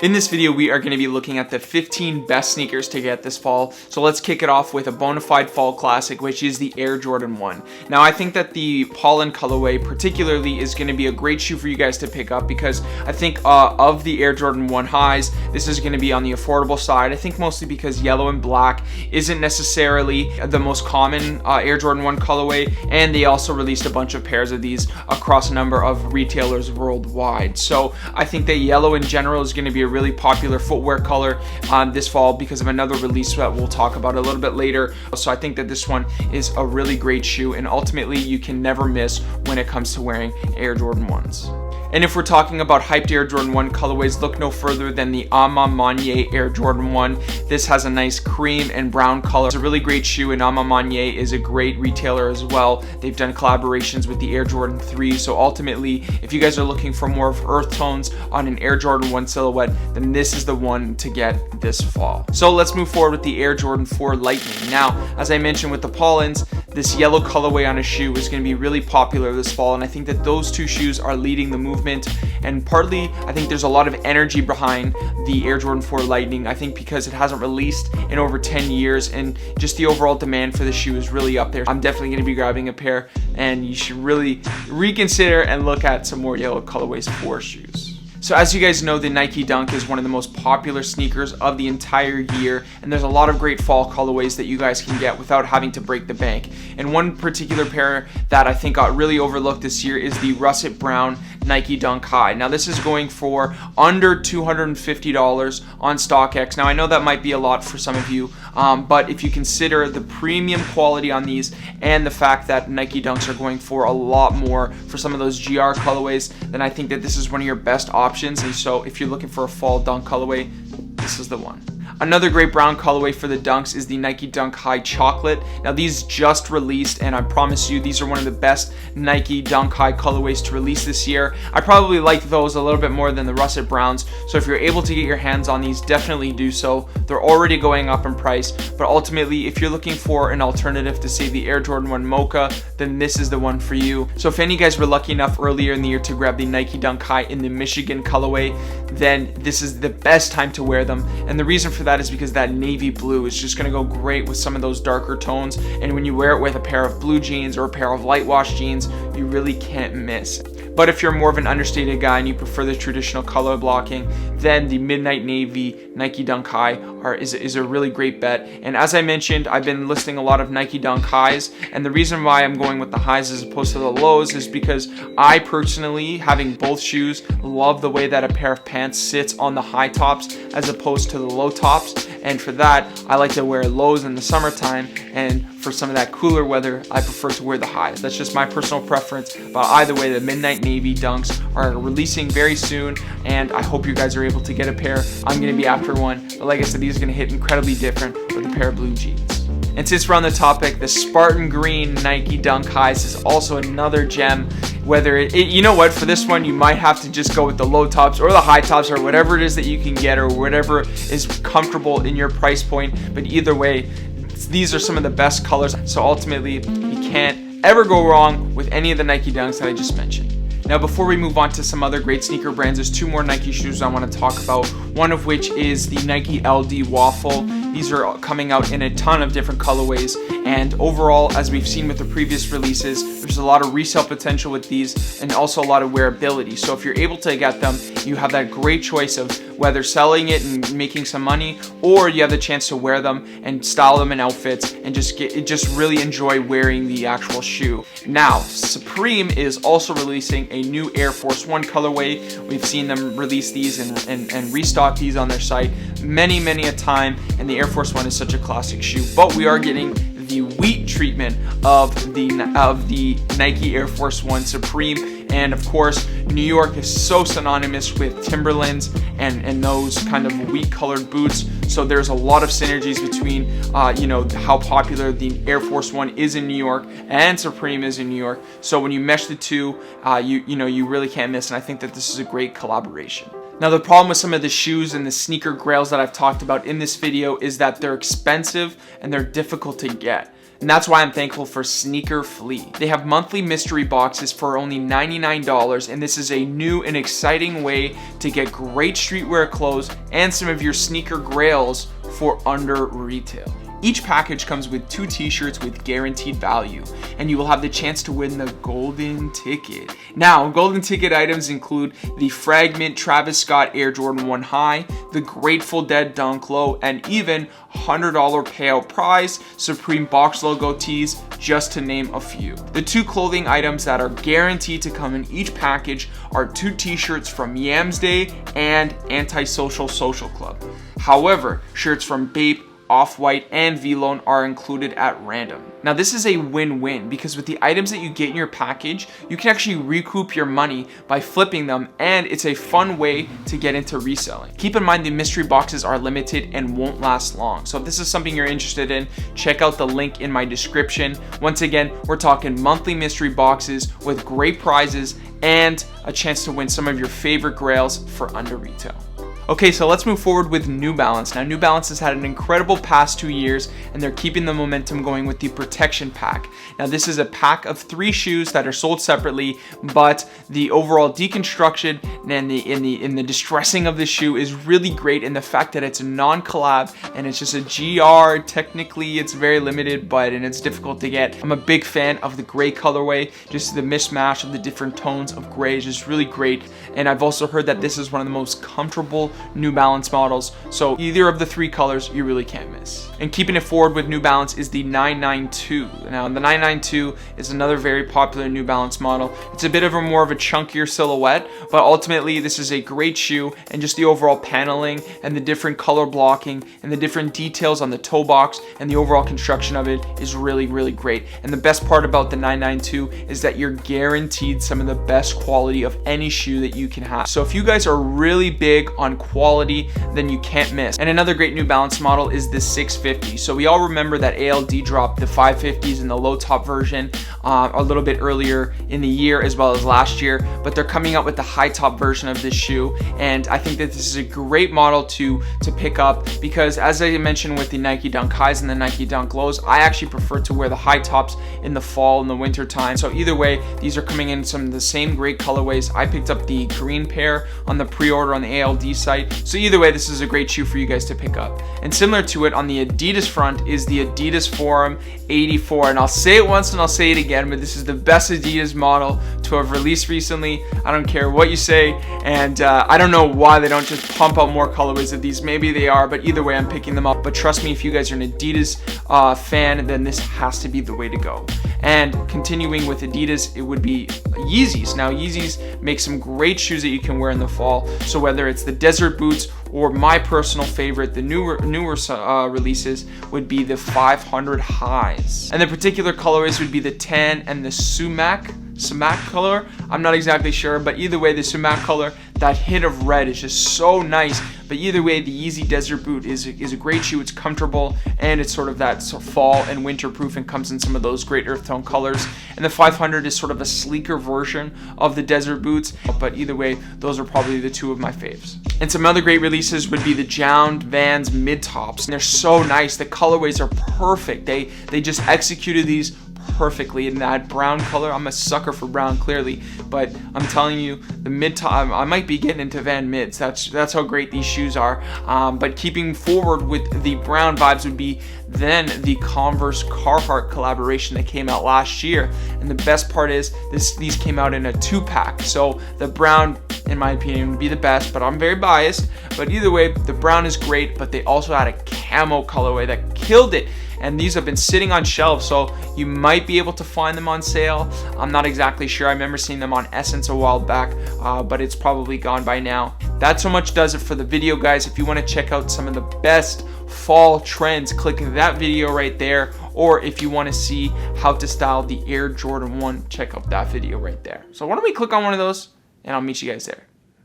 In this video, we are going to be looking at the 15 best sneakers to get this fall. So let's kick it off with a bona fide fall classic, which is the Air Jordan 1. Now, I think that the pollen colorway particularly is going to be a great shoe for you guys to pick up because I think of the Air Jordan 1 highs, this is going to be on the affordable side. I think mostly because yellow and black isn't necessarily the most common Air Jordan 1 colorway, and they also released a bunch of pairs of these across a number of retailers worldwide. So I think that yellow in general is going to be a really popular footwear color this fall because of another release that we'll talk about a little bit later. So I think that this one is a really great shoe, and ultimately you can never miss when it comes to wearing Air Jordan 1s. And if we're talking about hyped Air Jordan 1 colorways, look no further than the Ama Manier Air Jordan 1. This has a nice cream and brown color. It's a really great shoe, and Ama Manier is a great retailer as well. They've done collaborations with the Air Jordan 3, so ultimately, if you guys are looking for more of earth tones on an Air Jordan 1 silhouette, then this is the one to get this fall. So let's move forward with the Air Jordan 4 Lightning. Now, as I mentioned with the pollens, this yellow colorway on a shoe is going to be really popular this fall, and I think that those two shoes are leading the movement. And partly, I think there's a lot of energy behind the Air Jordan 4 Lightning. I think because it hasn't released in over 10 years, and just the overall demand for the shoe is really up there. I'm definitely going to be grabbing a pair, and you should really reconsider and look at some more yellow colorways for shoes. So as you guys know, the Nike Dunk is one of the most popular sneakers of the entire year, and there's a lot of great fall colorways that you guys can get without having to break the bank. And one particular pair that I think got really overlooked this year is the Russet Brown Nike Dunk High. Now this is going for under $250 on StockX. Now I know that might be a lot for some of you, but if you consider the premium quality on these and the fact that Nike Dunks are going for a lot more for some of those GR colorways, then I think that this is one of your best options. And so if you're looking for a fall dunk colorway, this is the one. Another great brown colorway for the dunks is the Nike Dunk High Chocolate. Now these just released, and I promise you these are one of the best Nike Dunk High colorways to release this year. I probably like those a little bit more than the Russet Browns, so if you're able to get your hands on these, definitely do so. They're already going up in price, but ultimately if you're looking for an alternative to say the Air Jordan 1 Mocha, then this is the one for you. So if any of you guys were lucky enough earlier in the year to grab the Nike Dunk High in the Michigan colorway, then this is the best time to wear them. And the reason for that is because that navy blue is just going to go great with some of those darker tones, and when you wear it with a pair of blue jeans or a pair of light wash jeans, you really can't miss. But if you're more of an understated guy and you prefer the traditional color blocking, then the Midnight Navy Nike Dunk High is a really great bet. And as I mentioned, I've been listing a lot of Nike Dunk Highs, and the reason why I'm going with the highs as opposed to the lows is because I personally, having both shoes, love the way that a pair of pants sits on the high tops as opposed to the low tops. And for that, I like to wear lows in the summertime, and for some of that cooler weather, I prefer to wear the highs. That's just my personal preference, but either way, the Midnight Navy Dunks are releasing very soon, and I hope you guys are able to get a pair. I'm going to be after one, but like I said, these are going to hit incredibly different with a pair of blue jeans. And since we're on the topic, the Spartan Green Nike Dunk Highs is also another gem. Whether you know what, for this one you might have to just go with the low tops or the high tops or whatever it is that you can get or whatever is comfortable in your price point, but either way, these are some of the best colors. So ultimately, you can't ever go wrong with any of the Nike Dunks that I just mentioned. Now, before we move on to some other great sneaker brands, there's two more Nike shoes I want to talk about, one of which is the Nike LD Waffle. These are coming out in a ton of different colorways, and overall, as we've seen with the previous releases, there's a lot of resale potential with these and also a lot of wearability. So if you're able to get them, you have that great choice of whether selling it and making some money, or you have the chance to wear them and style them in outfits and just really enjoy wearing the actual shoe. Now, Supreme is also releasing a new Air Force 1 colorway. We've seen them release these and restock these on their site many a time, and the Air Force 1 is such a classic shoe, but we are getting the wheat treatment of the Nike Air Force 1 Supreme. And of course, New York is so synonymous with Timberlands and those kind of wheat colored boots. So there's a lot of synergies between how popular the Air Force 1 is in New York and Supreme is in New York. So when you mesh the two, you really can't miss. And I think that this is a great collaboration. Now, the problem with some of the shoes and the sneaker grails that I've talked about in this video is that they're expensive and they're difficult to get. And that's why I'm thankful for Sneaker Flea. They have monthly mystery boxes for only $99, and this is a new and exciting way to get great streetwear clothes and some of your sneaker grails for under retail. Each package comes with 2 t-shirts with guaranteed value, and you will have the chance to win the golden ticket. Now, golden ticket items include the Fragment Travis Scott Air Jordan 1 High, the Grateful Dead Dunk Low, and even $100 payout prize, Supreme box logo tees, just to name a few. The 2 clothing items that are guaranteed to come in each package are 2 t-shirts from Yams Day and Antisocial Social Club. However, shirts from Bape, Off-White, and V-Lone are included at random. Now this is a win-win because with the items that you get in your package, you can actually recoup your money by flipping them, and it's a fun way to get into reselling. Keep in mind the mystery boxes are limited and won't last long. So if this is something you're interested in, check out the link in my description. Once again, we're talking monthly mystery boxes with great prizes and a chance to win some of your favorite grails for under retail. Okay, so let's move forward with New Balance. Now, New Balance has had an incredible past 2 years, and they're keeping the momentum going with the Protection Pack. Now, this is a pack of 3 shoes that are sold separately, but the overall deconstruction and the distressing of the shoe is really great in the fact that it's a non-collab and it's just a GR. Technically, it's very limited, and it's difficult to get. I'm a big fan of the gray colorway. Just the mismatch of the different tones of gray is just really great. And I've also heard that this is one of the most comfortable New Balance models, so either of the 3 colors you really can't miss. And keeping it forward with New Balance is the 992. Now the 992 is another very popular New Balance model. It's a bit of more of a chunkier silhouette, but ultimately this is a great shoe, and just the overall paneling and the different color blocking and the different details on the toe box and the overall construction of it is really, really great. And the best part about the 992 is that you're guaranteed some of the best quality of any shoe that you can have. So if you guys are really big on quality, then you can't miss. And another great New Balance model is the 650. So we all remember that ALD dropped the 550s in the low top version a little bit earlier in the year as well as last year, but they're coming out with the high top version of this shoe, and I think that this is a great model to pick up because, as I mentioned with the Nike Dunk Highs and the Nike Dunk Lows, I actually prefer to wear the high tops in the fall and the winter time. So either way, these are coming in some of the same great colorways. I picked up the green pair on the pre-order on the ALD site. So either way, this is a great shoe for you guys to pick up. And similar to it on the Adidas front is the Adidas Forum 84. And I'll say it once and I'll say it again, but this is the best Adidas model to have released recently. I don't care what you say, and I don't know why they don't just pump out more colorways of these. Maybe they are, but either way, I'm picking them up. But trust me, if you guys are an Adidas fan, then this has to be the way to go. And continuing with Adidas, it would be Yeezys. Now, Yeezys make some great shoes that you can wear in the fall. So whether it's the Desert Boots or my personal favorite, the newer releases would be the 500 Highs. And the particular colorways would be the tan and the sumac color. I'm not exactly sure, but either way, the sumac color, that hit of red is just so nice. But either way, the Yeezy Desert Boot is a great shoe. It's comfortable, and it's sort of that fall and winter proof, and comes in some of those great earth tone colors. And the 500 is sort of a sleeker version of the Desert Boots, but either way, those are probably the 2 of my faves. And some other great releases would be the JJound Vans mid tops, and they're so nice. The colorways are perfect. They just executed these perfectly in that brown color. I'm a sucker for brown, clearly, but I'm telling you, the mid top, I might be getting into Van mids. That's how great these shoes are. But keeping forward with the brown vibes would be then the Converse Carhartt collaboration that came out last year. And the best part is these came out in a 2-pack. So the brown, in my opinion, would be the best, but I'm very biased. But either way, the brown is great, but they also had a camo colorway that killed it. And these have been sitting on shelves, so you might be able to find them on sale. I'm not exactly sure. I remember seeing them on Essence a while back, but it's probably gone by now. That so much does it for the video, guys. If you want to check out some of the best fall trends, click that video right there. Or if you want to see how to style the Air Jordan 1, check out that video right there. So why don't we click on one of those, and I'll meet you guys there.